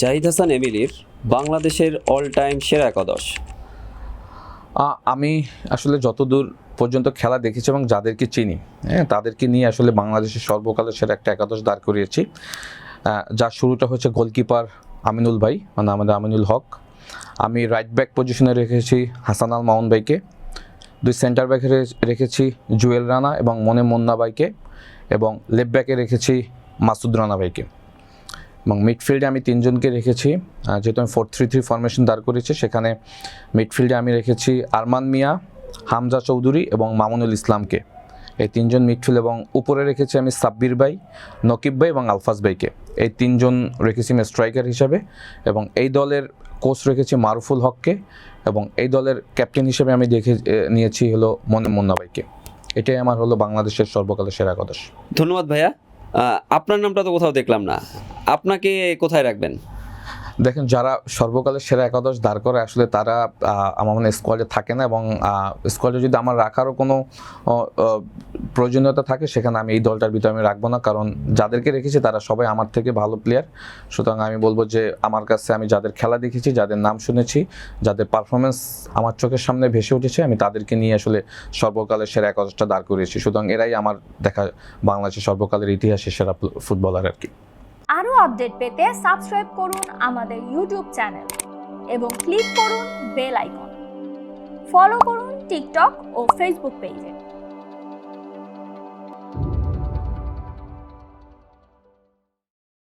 জাহিদ হাসান এমিলির বাংলাদেশের all time সেরা একাদশ। আমি আসলে যতদূর পর্যন্ত খেলা দেখেছি এবং যাদেরকে চিনি, হ্যাঁ, তাদেরকে নিয়ে আসলে বাংলাদেশের সর্বকালের সেরা একটা একাদশ দাঁড় করিয়েছি। যার শুরুটা হচ্ছে গোলকিপার আমিনুল ভাই, মানে আমাদের আমিনুল হক। আমি রাইট ব্যাক পজিশনে রেখেছি হাসান আল মামুন ভাইকে। দুই সেন্টার ব্যাকে রেখেছি জুয়েল রানা এবং মনে মুন্না ভাইকে, এবং লেফট ব্যাকে রেখেছি মাসুদ রানা ভাইকে। এবং মিডফিল্ডে আমি তিনজনকে রেখেছি, যেহেতু আমি 4-3-3 ফরমেশন দাঁড় করেছি, সেখানে মিডফিল্ডে আমি রেখেছি আরমান মিয়া, হামজা চৌধুরী এবং মামুনুল ইসলামকে। এই তিনজন মিডফিল্ড, এবং উপরে রেখেছি আমি সাব্বির ভাই, নকিব ভাই এবং আলফাজ ভাইকে। এই তিনজন রেখেছি আমি স্ট্রাইকার হিসাবে, এবং এই দলের কোচ রেখেছি মারুফুল হককে, এবং এই দলের ক্যাপ্টেন হিসেবে আমি নিয়েছি হলো মনে মুন্না ভাইকে। এটাই আমার হলো বাংলাদেশের সর্বকালের সেরা একাদশ। ধন্যবাদ ভাইয়া। আপনার নামটা তো কোথাও দেখলাম না, আপনাকে কোথায় রাখবেন? দেখেন, যারা সর্বকালের সেরা একাদশ দাঁড় করে আসলে তারা আমার মনে স্কোয়াডে থাকে না, এবং স্কোয়াডে যদি আমার রাখারও কোনো প্রয়োজনীয়তা থাকে, সেখানে আমি এই দলটার ভিতরে আমি রাখবো না, কারণ যাদেরকে রেখেছি তারা সবাই আমার থেকে ভালো প্লেয়ার। সুতরাং আমি বলবো যে আমার কাছে আমি যাদের খেলা দেখেছি, যাদের নাম শুনেছি, যাদের পারফরমেন্স আমার চোখের সামনে ভেসে উঠেছে, আমি তাদেরকে নিয়ে আসলে সর্বকালের সেরা একাদশটা দাঁড় করিয়েছি। সুতরাং এরাই আমার দেখা বাংলাদেশের সর্বকালের ইতিহাসের সেরা ফুটবলার আর কি। আরও আপডেট পেতে সাবস্ক্রাইব করুন আমাদের ইউটিউব চ্যানেল এবং ক্লিক করুন বেল আইকন। ফলো করুন টিকটক ও ফেসবুক পেজে।